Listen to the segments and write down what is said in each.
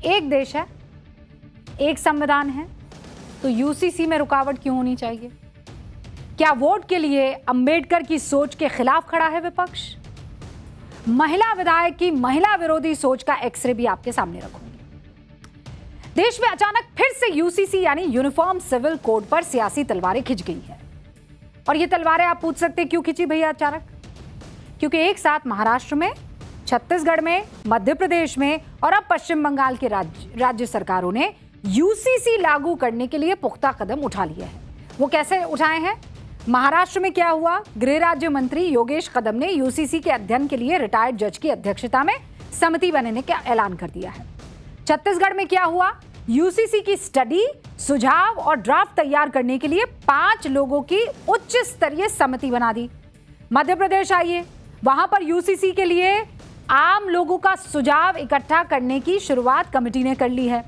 एक देश है, एक संविधान है, तो यूसीसी में रुकावट क्यों होनी चाहिए? क्या वोट के लिए अंबेडकर की सोच के खिलाफ खड़ा है विपक्ष? महिला विधायक की महिला विरोधी सोच का एक्सरे भी आपके सामने रखूंगी। देश में अचानक फिर से यूसीसी यानी यूनिफॉर्म सिविल कोड पर सियासी तलवारें खिंच गई है। और ये तलवारें आप पूछ सकते हैं क्यों खिंची भैया अचानक? क्योंकि एक साथ महाराष्ट्र में, छत्तीसगढ़ में, मध्य प्रदेश में और अब पश्चिम बंगाल के राज्य सरकारों ने यूसीसी लागू करने के लिए पुख्ता कदम उठा लिए हैं। वो कैसे उठाए हैं? महाराष्ट्र में क्या हुआ? गृह राज्य मंत्री योगेश कदम ने यूसीसी के अध्ययन के लिए रिटायर्ड जज की अध्यक्षता में समिति बनाने का ऐलान कर दिया है। छत्तीसगढ़ में क्या हुआ? यूसीसी की स्टडी, सुझाव और ड्राफ्ट तैयार करने के लिए 5 लोगों की उच्च स्तरीय समिति बना दी। मध्य प्रदेश आइए, वहां पर यूसीसी के लिए आम लोगों का सुझाव इकट्ठा करने की शुरुआत कमेटी ने कर ली है।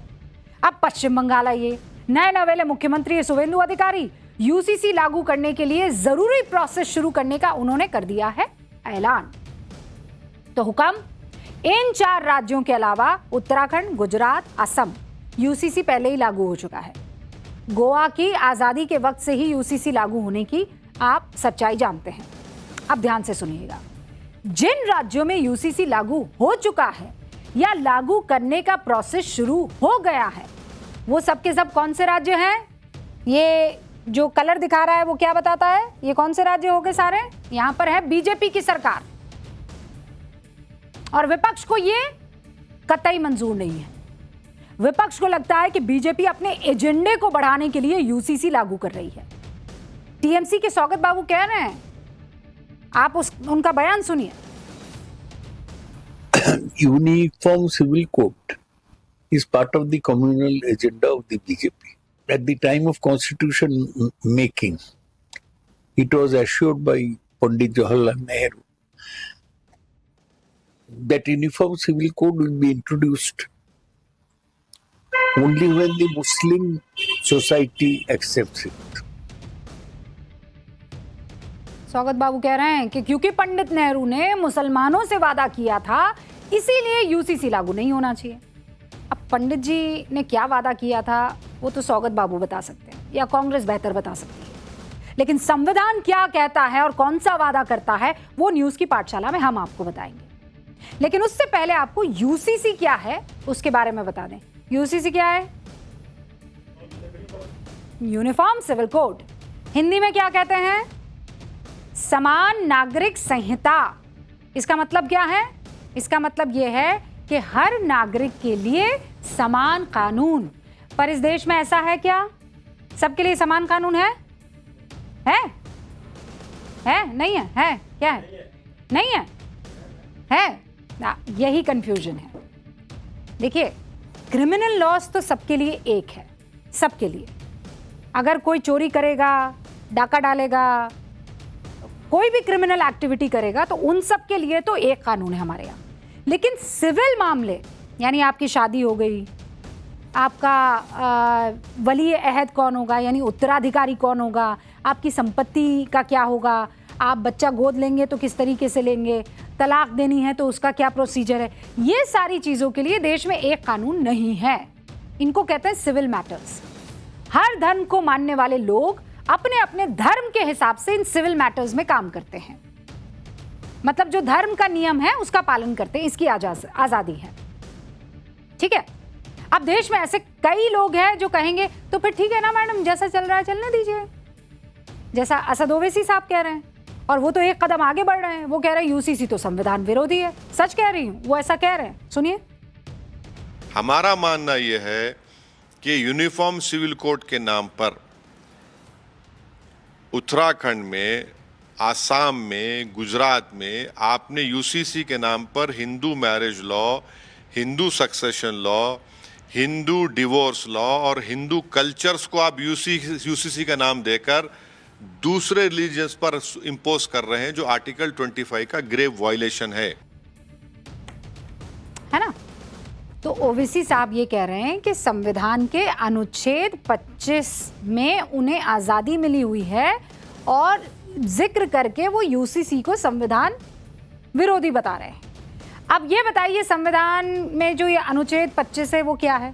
अब पश्चिम बंगाल आइए, नए नवेले मुख्यमंत्री शुवेंदु अधिकारी यूसीसी लागू करने के लिए जरूरी प्रोसेस शुरू करने का उन्होंने कर दिया है ऐलान। तो हुक्म, इन 4 राज्यों के अलावा उत्तराखंड, गुजरात, असम यूसीसी पहले ही लागू हो चुका है। गोवा की आजादी के वक्त से ही यूसीसी लागू होने की आप सच्चाई जानते हैं। अब ध्यान से सुनिएगा, जिन राज्यों में यूसीसी लागू हो चुका है या लागू करने का प्रोसेस शुरू हो गया है, वो सब के सब कौन से राज्य हैं? ये जो कलर दिखा रहा है वो क्या बताता है? ये कौन से राज्य हो गए सारे? यहां पर है बीजेपी की सरकार, और विपक्ष को ये कतई मंजूर नहीं है। विपक्ष को लगता है कि बीजेपी अपने एजेंडे को बढ़ाने के लिए यूसीसी लागू कर रही है। टीएमसी के स्वागत बाबू कह रहे हैं, आप उनका बयान सुनिए। Uniform civil code is part of the communal agenda of the BJP. At the time of constitution making, it was assured by Pandit Jawaharlal Nehru that uniform civil code will be introduced only when the Muslim society accepts it. स्वागत बाबू कह रहे हैं कि क्योंकि पंडित नेहरू ने मुसलमानों से वादा किया था, इसीलिए यूसीसी लागू नहीं होना चाहिए। अब पंडित जी ने क्या वादा किया था वो तो स्वागत बाबू बता सकते हैं या कांग्रेस बेहतर बता सकती है, लेकिन संविधान क्या कहता है और कौन सा वादा करता है वो न्यूज की पाठशाला में हम आपको बताएंगे। लेकिन उससे पहले आपको यूसीसी क्या है उसके बारे में बता दें। यूसीसी क्या है? Uniform civil code. हिंदी में क्या कहते हैं? समान नागरिक संहिता। इसका मतलब क्या है? इसका मतलब यह है कि हर नागरिक के लिए समान कानून। पर इस देश में ऐसा है क्या? सबके लिए समान कानून है? नहीं है? क्या है? नहीं है? यही कंफ्यूजन है। देखिए, क्रिमिनल लॉस तो सबके लिए एक है, सबके लिए। अगर कोई चोरी करेगा, डाका डालेगा, कोई भी क्रिमिनल एक्टिविटी करेगा तो उन सब के लिए तो एक कानून है हमारे यहाँ। लेकिन सिविल मामले, यानी आपकी शादी हो गई, आपका वली अहद कौन होगा, यानी उत्तराधिकारी कौन होगा, आपकी संपत्ति का क्या होगा, आप बच्चा गोद लेंगे तो किस तरीके से लेंगे, तलाक देनी है तो उसका क्या प्रोसीजर है, ये सारी चीज़ों के लिए देश में एक कानून नहीं है। इनको कहते हैं सिविल मैटर्स। हर धर्म को मानने वाले लोग अपने अपने धर्म के हिसाब से इन सिविल मैटर्स में काम करते हैं। मतलब जो धर्म का नियम है उसका पालन करते हैं, इसकी आजादी है। ठीक है। अब देश में ऐसे कई लोग हैं जो कहेंगे तो फिर ठीक है ना मैडम, जैसा चल रहा है चलने दीजिए, जैसा असद ओवैसी साहब कह रहे हैं। और वो तो एक कदम आगे बढ़ रहे हैं, वो कह रहे हैं यूसीसी तो संविधान विरोधी है। सच कह रही हूं, वो ऐसा कह रहे हैं, सुनिए। हमारा मानना यह है कि यूनिफॉर्म सिविल कोड के नाम पर उत्तराखंड में, आसाम में, गुजरात में आपने यूसीसी के नाम पर Hindu marriage law, Hindu succession law, Hindu divorce law और हिंदू कल्चर्स को आप यूसीसी का नाम देकर दूसरे रिलीजियंस पर इंपोज कर रहे हैं, जो आर्टिकल 25 का ग्रेव वायलेशन है ना। तो ओवैसी साहब ये कह रहे हैं कि संविधान के अनुच्छेद 25 में उन्हें आज़ादी मिली हुई है और जिक्र करके वो यूसीसी को संविधान विरोधी बता रहे हैं। अब ये बताइए, संविधान में जो ये अनुच्छेद 25 है वो क्या है,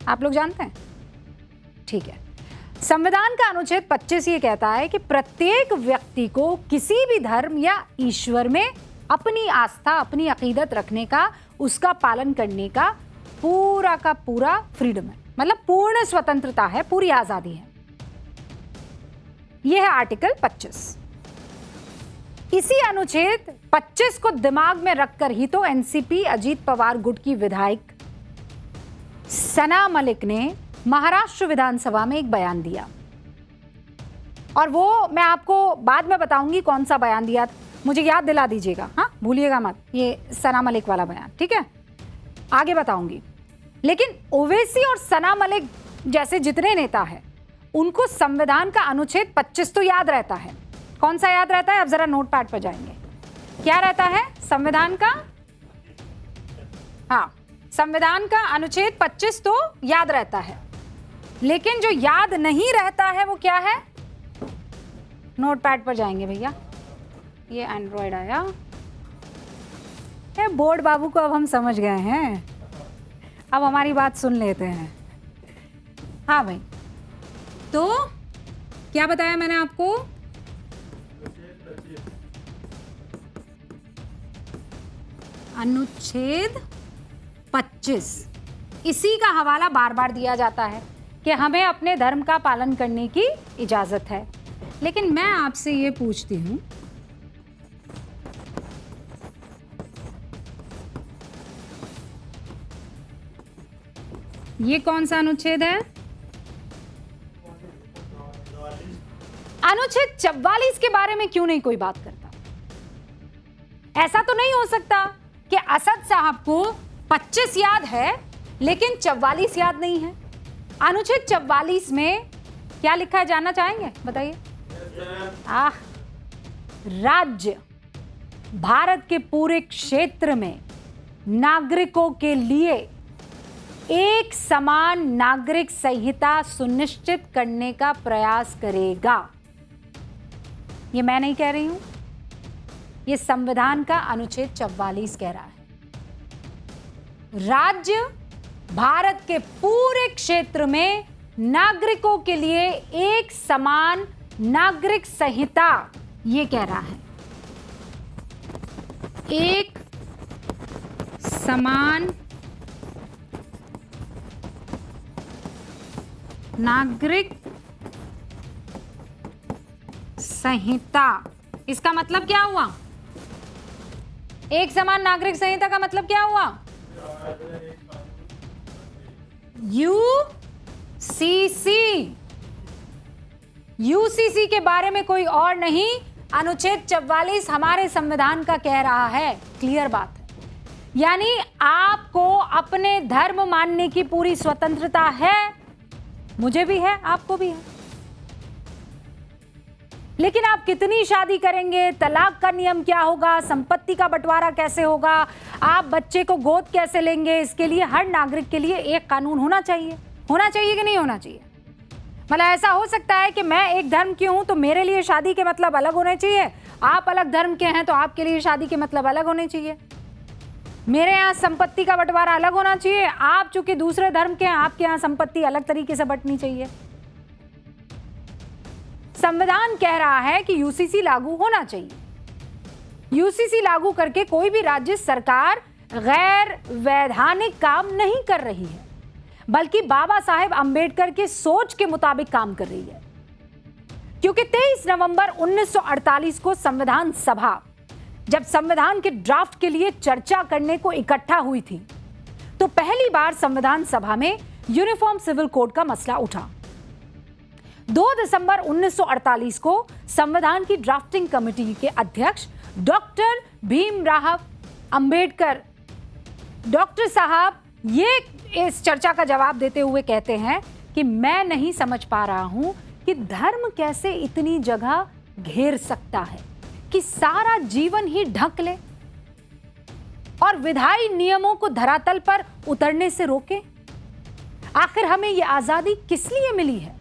आप लोग जानते हैं? ठीक है, संविधान का अनुच्छेद 25 ये कहता है कि प्रत्येक व्यक्ति को किसी भी धर्म या ईश्वर में अपनी आस्था, अपनी अकीदत रखने का, उसका पालन करने का पूरा का पूरा फ्रीडम है, मतलब पूर्ण स्वतंत्रता है, पूरी आजादी है। यह है आर्टिकल 25। इसी अनुच्छेद 25 को दिमाग में रखकर ही तो एनसीपी अजीत पवार गुट की विधायक सना मलिक ने महाराष्ट्र विधानसभा में एक बयान दिया, और वो मैं आपको बाद में बताऊंगी कौन सा बयान दिया, मुझे याद दिला दीजिएगा, हाँ भूलिएगा मत, ये सना मलिक वाला बयान, ठीक है, आगे बताऊंगी। लेकिन ओवैसी और सना मलिक जैसे जितने नेता हैं उनको संविधान का अनुच्छेद 25 तो याद रहता है। कौन सा याद रहता है? अब जरा नोटपैड पर जाएंगे, क्या रहता है संविधान का? हाँ, संविधान का अनुच्छेद 25 तो याद रहता है, लेकिन जो याद नहीं रहता है वो क्या है? नोटपैड पर जाएंगे भैया, ये एंड्रॉयड आया है, बोर्ड बाबू को अब हम समझ गए हैं, अब हमारी बात सुन लेते हैं। हाँ भाई, तो क्या बताया मैंने आपको? अनुच्छेद 25, इसी का हवाला बार बार दिया जाता है कि हमें अपने धर्म का पालन करने की इजाजत है। लेकिन मैं आपसे ये पूछती हूं, ये कौन सा अनुच्छेद है? अनुच्छेद 44 के बारे में क्यों नहीं कोई बात करता? ऐसा तो नहीं हो सकता कि असद साहब को 25 याद है लेकिन 44 याद नहीं है। अनुच्छेद 44 में क्या लिखा है जानना चाहेंगे? बताइए। राज्य भारत के पूरे क्षेत्र में नागरिकों के लिए एक समान नागरिक संहिता सुनिश्चित करने का प्रयास करेगा। ये मैं नहीं कह रही हूं, ये संविधान का अनुच्छेद 44 कह रहा है। राज्य भारत के पूरे क्षेत्र में नागरिकों के लिए एक समान नागरिक संहिता, ये कह रहा है, एक समान नागरिक संहिता। इसका मतलब क्या हुआ? एक समान नागरिक संहिता का मतलब क्या हुआ? यूसीसी के बारे में कोई और नहीं, अनुच्छेद 44 हमारे संविधान का कह रहा है। क्लियर बात है, यानी आपको अपने धर्म मानने की पूरी स्वतंत्रता है, मुझे भी है, आपको भी है। लेकिन आप कितनी शादी करेंगे, तलाक का नियम क्या होगा, संपत्ति का बंटवारा कैसे होगा, आप बच्चे को गोद कैसे लेंगे, इसके लिए हर नागरिक के लिए एक कानून होना चाहिए। होना चाहिए कि नहीं होना चाहिए? मतलब ऐसा हो सकता है कि मैं एक धर्म की हूं तो मेरे लिए शादी के मतलब अलग होने चाहिए, आप अलग धर्म के हैं तो आपके लिए शादी के मतलब अलग होने चाहिए। मेरे यहाँ संपत्ति का बंटवारा अलग होना चाहिए, आप चूंकि दूसरे धर्म के हैं आपके यहाँ संपत्ति अलग तरीके से बंटनी चाहिए। संविधान कह रहा है कि यूसीसी लागू होना चाहिए। यूसीसी लागू करके कोई भी राज्य सरकार गैर वैधानिक काम नहीं कर रही है, बल्कि बाबा साहेब अंबेडकर की सोच के मुताबिक काम कर रही है। क्योंकि 23 नवंबर 1948 को संविधान सभा जब संविधान के ड्राफ्ट के लिए चर्चा करने को इकट्ठा हुई थी, तो पहली बार संविधान सभा में यूनिफॉर्म सिविल कोड का मसला उठा। 2 दिसंबर 1948 को संविधान की ड्राफ्टिंग कमेटी के अध्यक्ष डॉक्टर भीमराव अंबेडकर, डॉक्टर साहब ये इस चर्चा का जवाब देते हुए कहते हैं कि मैं नहीं समझ पा रहा हूं कि धर्म कैसे इतनी जगह घेर सकता है कि सारा जीवन ही ढक ले और विधायी नियमों को धरातल पर उतरने से रोके। आखिर हमें यह आजादी किस लिए मिली है?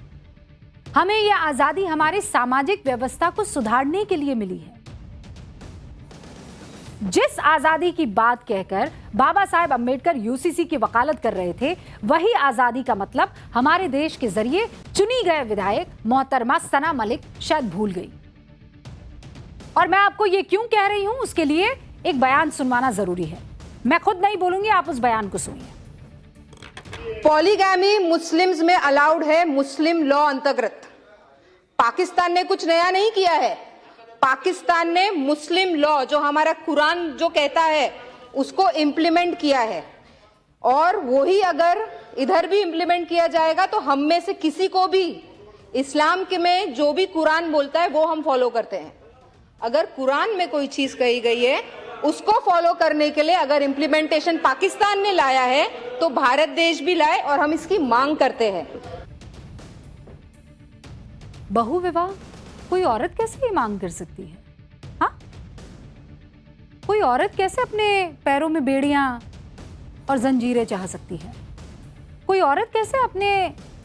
हमें यह आजादी हमारे सामाजिक व्यवस्था को सुधारने के लिए मिली है। जिस आजादी की बात कहकर बाबा साहेब अंबेडकर यूसीसी की वकालत कर रहे थे, वही आजादी का मतलब हमारे देश के जरिए चुनी गए विधायक मोहतरमा सना मलिक शायद भूल गई। और मैं आपको ये क्यों कह रही हूं, उसके लिए एक बयान सुनवाना जरूरी है। मैं खुद नहीं बोलूंगी, आप उस बयान को सुनिए। पॉलीगैमी मुस्लिम्स में अलाउड है मुस्लिम लॉ अंतर्गत। पाकिस्तान ने कुछ नया नहीं किया है। पाकिस्तान ने मुस्लिम लॉ, जो हमारा कुरान जो कहता है, उसको इम्प्लीमेंट किया है। और वही अगर इधर भी इम्प्लीमेंट किया जाएगा तो हम में से किसी को भी इस्लाम के में जो भी कुरान बोलता है वो हम फॉलो करते हैं। अगर कुरान में कोई चीज कही गई है उसको फॉलो करने के लिए अगर इम्प्लीमेंटेशन पाकिस्तान ने लाया है तो भारत देश भी लाए, और हम इसकी मांग करते हैं। बहुविवाह कोई औरत कैसे ये मांग कर सकती है? हाँ, कोई औरत कैसे अपने पैरों में बेड़ियां और जंजीरें चाह सकती है? कोई औरत कैसे अपने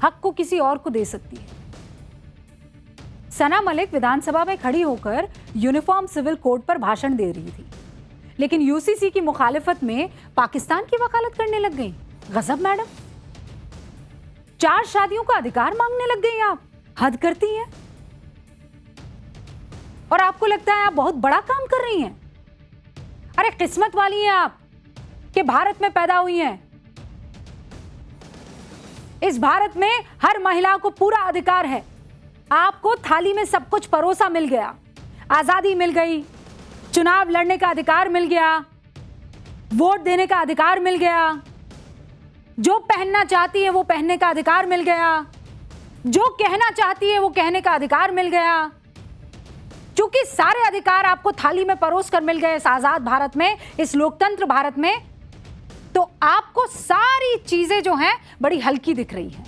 हक को किसी और को दे सकती है? सना मलिक विधानसभा में खड़ी होकर यूनिफॉर्म सिविल कोड पर भाषण दे रही थी, लेकिन यूसीसी की मुखालिफत में पाकिस्तान की वकालत करने लग गई। गजब मैडम, 4 शादियों का अधिकार मांगने लग गई आप। हद करती हैं। और आपको लगता है आप बहुत बड़ा काम कर रही हैं। अरे किस्मत वाली हैं आप कि भारत में पैदा हुई हैं। इस भारत में हर महिला को पूरा अधिकार है। आपको थाली में सब कुछ परोसा मिल गया, आजादी मिल गई, चुनाव लड़ने का अधिकार मिल गया, वोट देने का अधिकार मिल गया, जो पहनना चाहती है वो पहनने का अधिकार मिल गया, जो कहना चाहती है वो कहने का अधिकार मिल गया। क्योंकि सारे अधिकार आपको थाली में परोस कर मिल गए इस आजाद भारत में, इस लोकतंत्र भारत में, तो आपको सारी चीजें जो हैं बड़ी हल्की दिख रही हैं।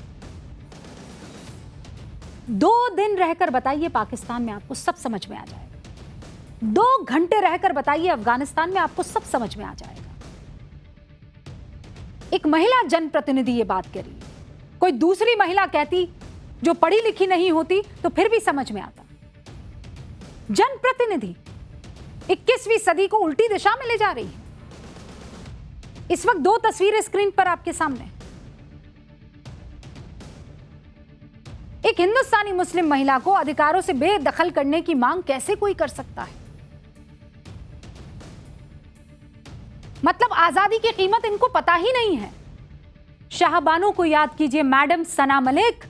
2 दिन रहकर बताइए पाकिस्तान में, आपको सब समझ में आ जाएगा। 2 घंटे रहकर बताइए अफगानिस्तान में, आपको सब समझ में आ जाएगा। एक महिला जनप्रतिनिधि ये बात कह रही है, कोई दूसरी महिला कहती जो पढ़ी लिखी नहीं होती तो फिर भी समझ में आता। जनप्रतिनिधि 21वीं सदी को उल्टी दिशा में ले जा रही है। इस वक्त 2 तस्वीरें स्क्रीन पर आपके सामने। एक हिंदुस्तानी मुस्लिम महिला को अधिकारों से बेदखल करने की मांग कैसे कोई कर सकता है? मतलब आजादी की कीमत इनको पता ही नहीं है। शाहबानों को याद कीजिए, मैडम सना मलिक,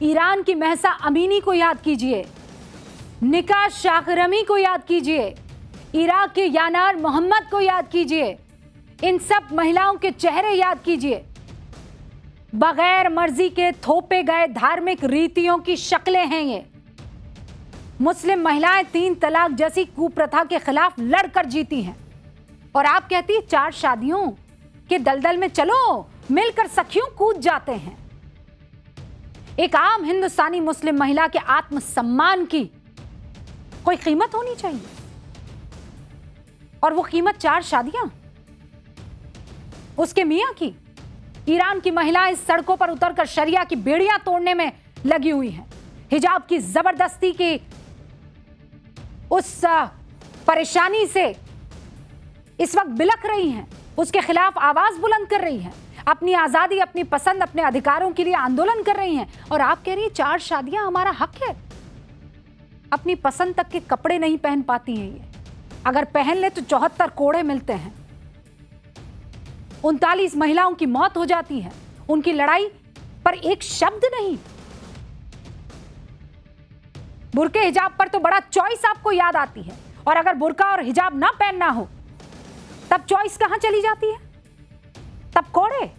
ईरान की महसा अमीनी को याद कीजिए, निका शाखरमी को याद कीजिए, इराक के यानार मोहम्मद को याद कीजिए। इन सब महिलाओं के चेहरे याद कीजिए। बगैर मर्जी के थोपे गए धार्मिक रीतियों की शक्लें हैं ये। मुस्लिम महिलाएं 3 तलाक जैसी कुप्रथा के खिलाफ लड़कर जीती हैं, और आप कहती 4 शादियों के दलदल में चलो, मिलकर सखियों कूद जाते हैं। एक आम हिंदुस्तानी मुस्लिम महिला के आत्मसम्मान की कोई कीमत होनी चाहिए, और वो कीमत 4 शादियां उसके मियां की। ईरान की महिलाएं सड़कों पर उतरकर शरिया की बेड़ियां तोड़ने में लगी हुई हैं। हिजाब की जबरदस्ती की उस परेशानी से इस वक्त बिलख रही हैं, उसके खिलाफ आवाज बुलंद कर रही हैं, अपनी आजादी, अपनी पसंद, अपने अधिकारों के लिए आंदोलन कर रही हैं। और आप कह रही हैं 4 शादियां हमारा हक है। अपनी पसंद तक के कपड़े नहीं पहन पाती हैं ये। अगर पहन ले तो 74 कोड़े मिलते हैं। 39 महिलाओं की मौत हो जाती है उनकी लड़ाई पर एक शब्द नहीं। बुर्के हिजाब पर तो बड़ा चॉइस आपको याद आती है, और अगर बुर्का और हिजाब ना पहनना हो तब चॉइस कहां चली जाती है? तब कोड़े।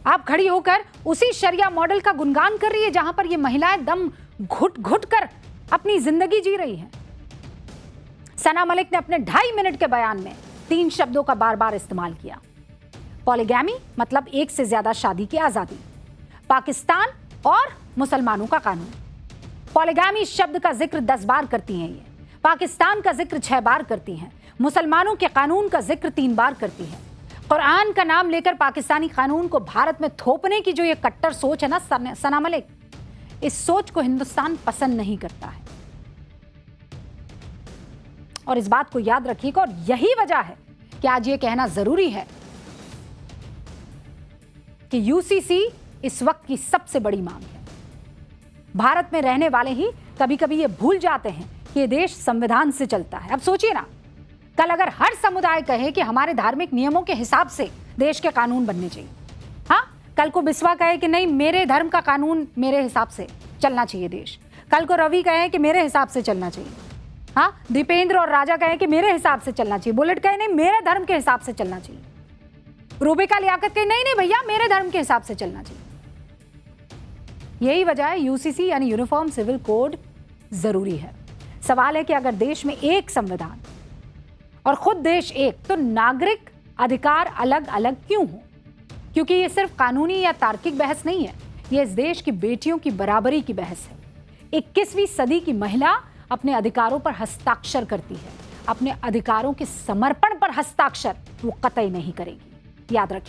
आप खड़ी होकर उसी शरिया मॉडल का गुणगान कर रही है जहां पर ये महिलाएं दम घुट घुट कर अपनी जिंदगी जी रही हैं। सना मलिक ने अपने 2.5 मिनट के बयान में 3 शब्दों का बार बार इस्तेमाल किया। पॉलीगैमी मतलब एक से ज्यादा शादी की आजादी, पाकिस्तान और मुसलमानों का कानून। पॉलीगैमी शब्द का जिक्र 10 बार करती हैं ये, पाकिस्तान का जिक्र 6 बार करती हैं, मुसलमानों के कानून का जिक्र 3 बार करती है। कुरान का नाम लेकर पाकिस्तानी कानून को भारत में थोपने की जो ये कट्टर सोच है ना सना मलिक, इस सोच को हिंदुस्तान पसंद नहीं करता है। और इस बात को याद रखिएगा, और यही वजह है कि आज ये कहना जरूरी है कि यूसीसी इस वक्त की सबसे बड़ी मांग है। भारत में रहने वाले ही कभी कभी ये भूल जाते हैं कि ये देश संविधान से चलता है। अब सोचिए ना, कल अगर हर समुदाय कहे कि हमारे धार्मिक नियमों के हिसाब से देश के कानून बनने चाहिए, हाँ, कल को बिस्वा कहे कि नहीं मेरे धर्म का कानून मेरे हिसाब से चलना चाहिए देश, कल को रवि कहे कि मेरे हिसाब से चलना चाहिए, हाँ, दीपेंद्र और राजा कहे कि मेरे हिसाब से चलना चाहिए, बुलेट कहे नहीं मेरे धर्म के हिसाब से चलना चाहिए, रूबिका लियाकत कहे नहीं नहीं भैया मेरे धर्म के हिसाब से चलना चाहिए। यही वजह है यूसीसी यानी यूनिफॉर्म सिविल कोड जरूरी है। सवाल है कि अगर देश में एक संविधान और खुद देश एक, तो नागरिक अधिकार अलग अलग क्यों हो? क्योंकि ये सिर्फ कानूनी या तार्किक बहस नहीं है, ये इस देश की बेटियों की बराबरी की बहस है। 21वीं सदी की महिला अपने अधिकारों पर हस्ताक्षर करती है, अपने अधिकारों के समर्पण पर हस्ताक्षर वो कतई नहीं करेगी, याद रखिए।